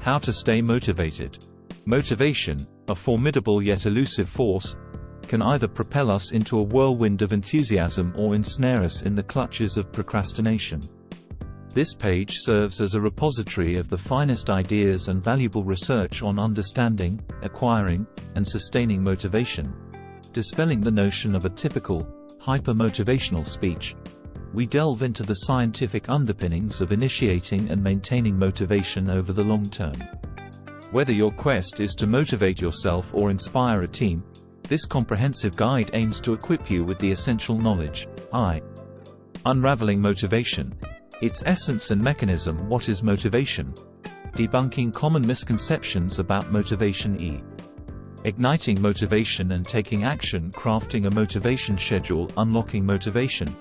How to stay motivated. Motivation, a formidable yet elusive force, can either propel us into a whirlwind of enthusiasm or ensnare us in the clutches of procrastination. This page serves as a repository of the finest ideas and valuable research on understanding, acquiring, and sustaining motivation. Dispelling the notion of a typical, hyper-motivational speech, we delve into the scientific underpinnings of initiating and maintaining motivation over the long term. Whether your quest is to motivate yourself or inspire a team, this comprehensive guide aims to equip you with the essential knowledge. Unraveling motivation. Its essence and mechanism. What is motivation? Debunking common misconceptions about motivation. Igniting motivation and taking action. Crafting a motivation schedule. Unlocking motivation,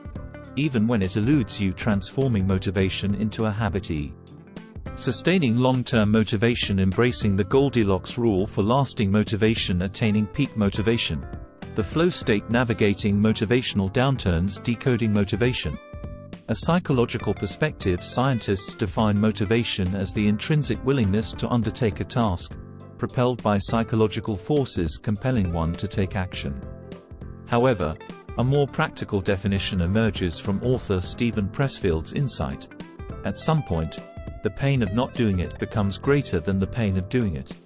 even when it eludes you. Transforming motivation into a habit. Sustaining long-term motivation. Embracing the Goldilocks rule for lasting motivation. Attaining peak motivation, the flow state. Navigating motivational downturns. Decoding motivation. A psychological perspective. Scientists define motivation as the intrinsic willingness to undertake a task, propelled by psychological forces compelling one to take action. However, a more practical definition emerges from author Steven Pressfield's insight. At some point, the pain of not doing it becomes greater than the pain of doing it.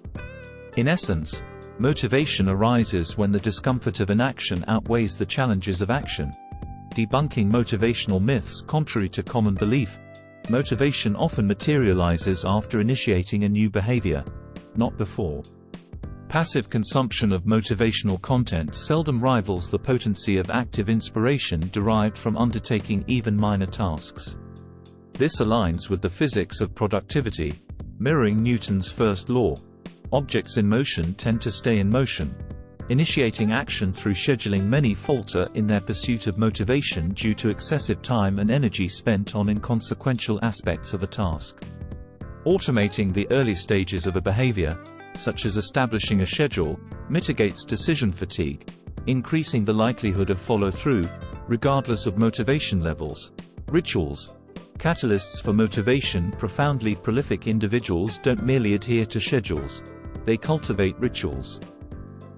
In essence, motivation arises when the discomfort of inaction outweighs the challenges of action. Debunking motivational myths. Contrary to common belief, motivation often materializes after initiating a new behavior, not before. Passive consumption of motivational content seldom rivals the potency of active inspiration derived from undertaking even minor tasks. This aligns with the physics of productivity, mirroring Newton's first law. Objects in motion tend to stay in motion. Initiating action through scheduling. Many falter in their pursuit of motivation due to excessive time and energy spent on inconsequential aspects of a task. Automating the early stages of a behavior, such as establishing a schedule, mitigates decision fatigue, increasing the likelihood of follow-through, regardless of motivation levels. Rituals. Catalysts for motivation. Profoundly prolific individuals don't merely adhere to schedules, they cultivate rituals.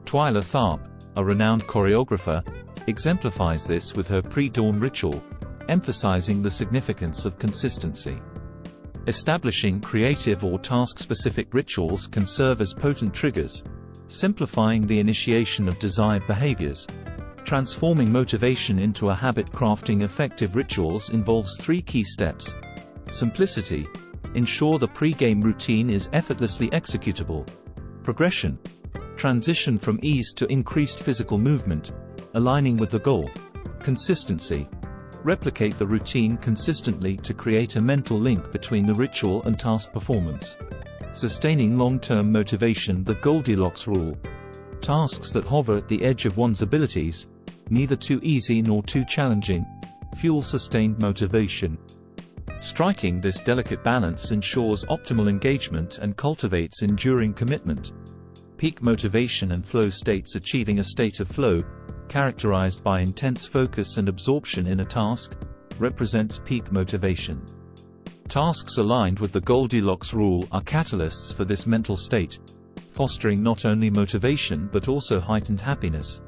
Twyla Tharp, a renowned choreographer, exemplifies this with her pre-dawn ritual, emphasizing the significance of consistency. Establishing creative or task-specific rituals can serve as potent triggers, simplifying the initiation of desired behaviors. Transforming motivation into a habit. Crafting effective rituals involves 3 key steps. Simplicity. Ensure the pre-game routine is effortlessly executable. Progression. Transition from ease to increased physical movement, aligning with the goal. Consistency. Replicate the routine consistently to create a mental link between the ritual and task performance. Sustaining long-term motivation. The Goldilocks rule. Tasks that hover at the edge of one's abilities, neither too easy nor too challenging, fuel sustained motivation. Striking this delicate balance ensures optimal engagement and cultivates enduring commitment. Peak motivation and flow states. Achieving a state of flow, characterized by intense focus and absorption in a task, represents peak motivation. Tasks aligned with the Goldilocks rule are catalysts for this mental state, fostering not only motivation but also heightened happiness.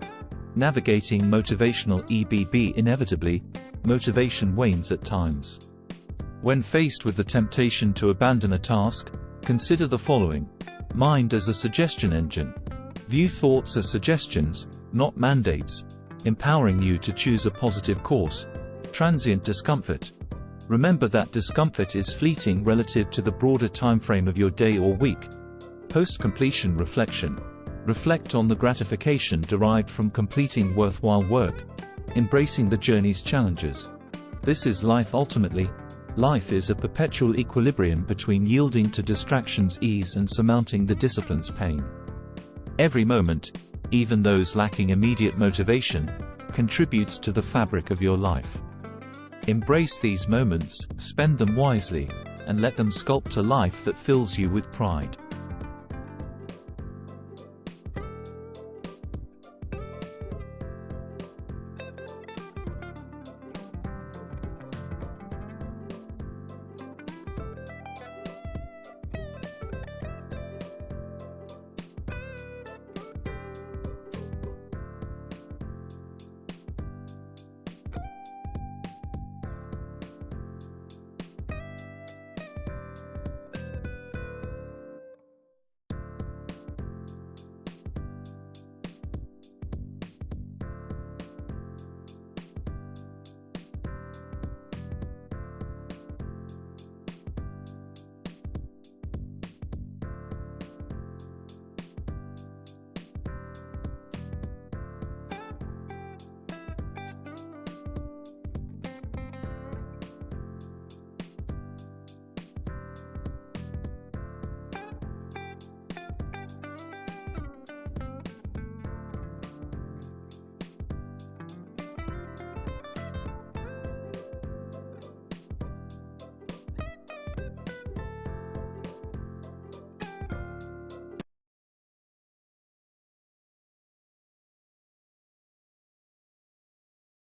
Navigating motivational EBB. Inevitably, motivation wanes at times. When faced with the temptation to abandon a task, consider the following. Mind as a suggestion engine. View thoughts as suggestions, not mandates, empowering you to choose a positive course. Transient discomfort. Remember that discomfort is fleeting relative to the broader timeframe of your day or week. Post-completion reflection. Reflect on the gratification derived from completing worthwhile work, embracing the journey's challenges. This is life ultimately. Life is a perpetual equilibrium between yielding to distractions' ease and surmounting the discipline's pain. Every moment, even those lacking immediate motivation, contributes to the fabric of your life. Embrace these moments, spend them wisely, and let them sculpt a life that fills you with pride.